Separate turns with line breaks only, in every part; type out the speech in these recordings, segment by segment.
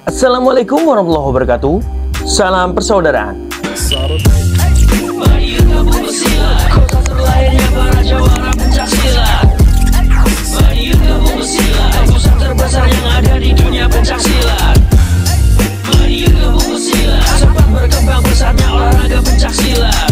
Assalamualaikum warahmatullahi wabarakatuh. Salam persaudaraan.
Mari gabung bersilat, kota terlahirnya para jawara pencaksilat. Mari gabung bersilat, pusat terbesar yang ada di dunia pencaksilat. Mari gabung bersilat, sempat berkembang pesatnya olahraga pencaksilat.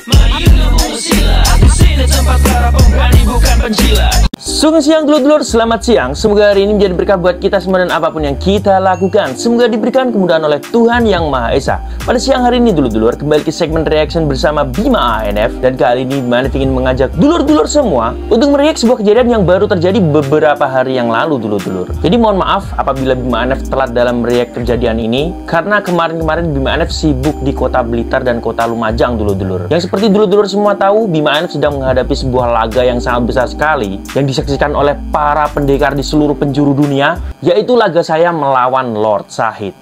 Mari gabung bersilat, di sini tempat para pemberani bukan penjilat.
Selamat siang dulur-dulur, selamat siang. Semoga hari ini menjadi berkah buat kita semua dan apapun yang kita lakukan. Semoga diberikan kemudahan oleh Tuhan Yang Maha Esa. Pada siang hari ini dulur-dulur, kembali ke segmen reaction bersama Bima ANF. Dan kali ini Bima ANF ingin mengajak dulur-dulur semua untuk meriak sebuah kejadian yang baru terjadi beberapa hari yang lalu dulur-dulur. Jadi mohon maaf apabila Bima ANF telat dalam meriak kejadian ini, karena kemarin-kemarin Bima ANF sibuk di kota Blitar dan kota Lumajang dulur-dulur. Yang seperti dulur-dulur semua tahu, Bima ANF sedang menghadapi sebuah laga yang sangat besar sekali yang disaksikan oleh para pendekar di seluruh penjuru dunia, yaitu laga saya melawan Lord Syahid.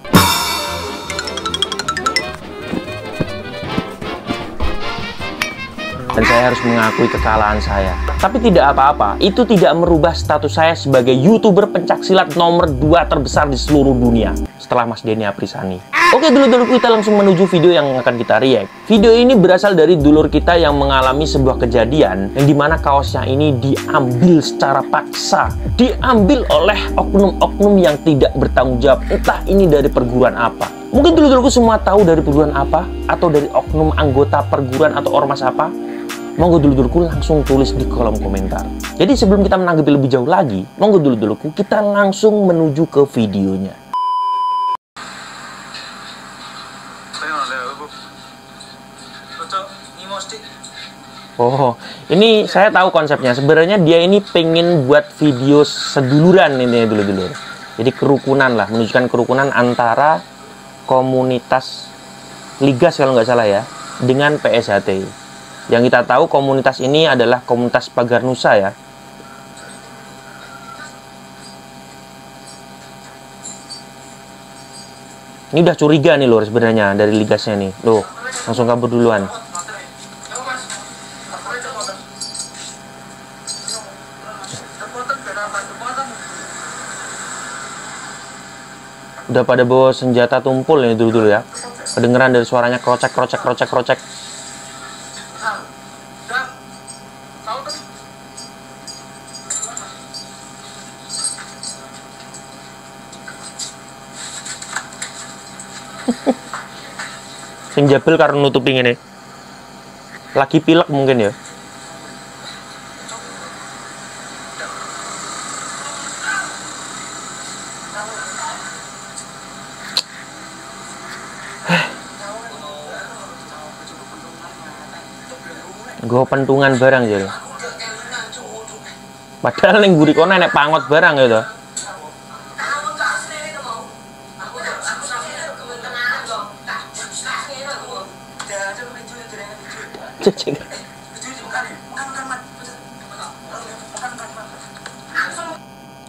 Dan saya harus mengakui kekalahan saya. Tapi tidak apa-apa, itu tidak merubah status saya sebagai YouTuber pencaksilat nomor 2 terbesar di seluruh dunia setelah Mas Denny Aprisani. Oke dulur-dulur, kita langsung menuju video yang akan kita react. Video ini berasal dari dulur kita yang mengalami sebuah kejadian yang dimana kaosnya ini diambil secara paksa, diambil oleh oknum-oknum yang tidak bertanggung jawab, entah ini dari perguruan apa. Mungkin dulur-dulurku semua tahu dari perguruan apa, atau dari oknum anggota perguruan atau ormas apa. Monggo dulur-dulurku langsung tulis di kolom komentar. Jadi sebelum kita menanggapi lebih jauh lagi, monggo dulur-dulurku kita langsung menuju ke videonya. Oh, ini saya tahu konsepnya. Sebenarnya dia ini pengen buat video seduluran ini dulur-dulur. Jadi kerukunan lah, menunjukkan kerukunan antara komunitas Ligas kalau nggak salah ya, dengan PSHT. Yang kita tahu komunitas ini adalah komunitas Pagar Nusa ya. Ini udah curiga nih lur sebenarnya dari Ligasnya nih. Loh, langsung kabur duluan. Udah pada bawa senjata tumpul nih dulu ya. Kedengeran dari suaranya krocek. Sing jabel karena nutupin ini. Lagi pilek mungkin ya. Gue pentungan barang jadi. Padahal ning mburi kono enek pangot barang gitu.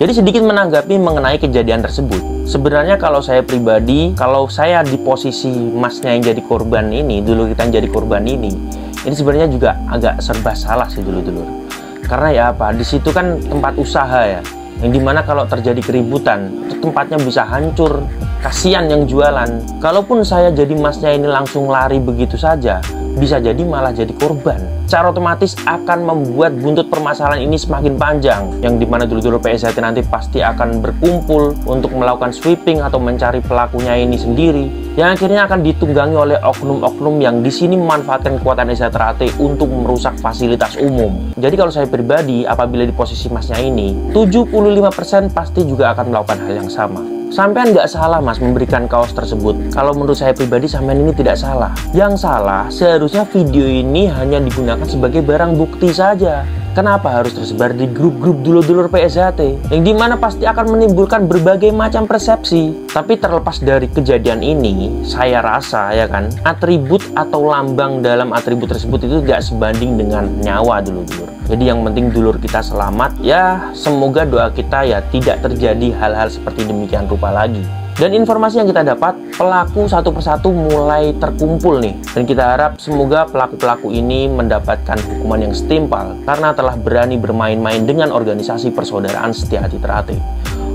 Jadi sedikit menanggapi mengenai kejadian tersebut. Sebenarnya kalau saya pribadi, kalau saya di posisi masnya yang jadi korban ini, dulu kita yang jadi korban ini sebenarnya juga agak serba salah sih dulur-dulur. Karena ya apa, di situ kan tempat usaha ya, yang dimana kalau terjadi keributan, itu tempatnya bisa hancur. Kasihan yang jualan. Kalaupun saya jadi masnya ini langsung lari begitu saja, bisa jadi malah jadi korban. Secara otomatis akan membuat buntut permasalahan ini semakin panjang, yang dimana dulur-dulur PSHT nanti pasti akan berkumpul untuk melakukan sweeping atau mencari pelakunya ini sendiri, yang akhirnya akan ditunggangi oleh oknum-oknum yang di sini memanfaatkan kekuatan SHT untuk merusak fasilitas umum. Jadi kalau saya pribadi, apabila di posisi masnya ini, 75% pasti juga akan melakukan hal yang sama. Sampean nggak salah mas memberikan kaos tersebut. Kalau menurut saya pribadi sampean ini tidak salah. Yang salah seharusnya video ini hanya digunakan sebagai barang bukti saja. Kenapa harus tersebar di grup-grup dulur-dulur PSHT yang dimana pasti akan menimbulkan berbagai macam persepsi. Tapi terlepas dari kejadian ini, saya rasa ya kan, atribut atau lambang dalam atribut tersebut itu tidak sebanding dengan nyawa dulur-dulur. Jadi yang penting dulur kita selamat ya, semoga doa kita ya tidak terjadi hal-hal seperti demikian rupa lagi. Dan informasi yang kita dapat, pelaku satu persatu mulai terkumpul nih. Dan kita harap semoga pelaku-pelaku ini mendapatkan hukuman yang setimpal karena telah berani bermain-main dengan organisasi persaudaraan Setia Hati Teratai.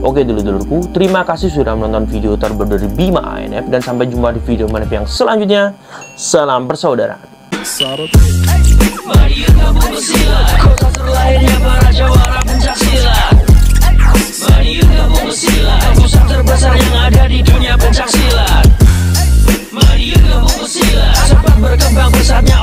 Oke dulurku, terima kasih sudah menonton video terbaru dari Bima ANF, dan sampai jumpa di video ANF yang selanjutnya. Salam persaudaraan.
Mari kita bersilat, kota terlahirnya para jawara pencaksilat. Mari kita bersilat, pusat terbesar yang ada di dunia pencaksilat. Mari kita bersilat, cepat berkembang pesatnya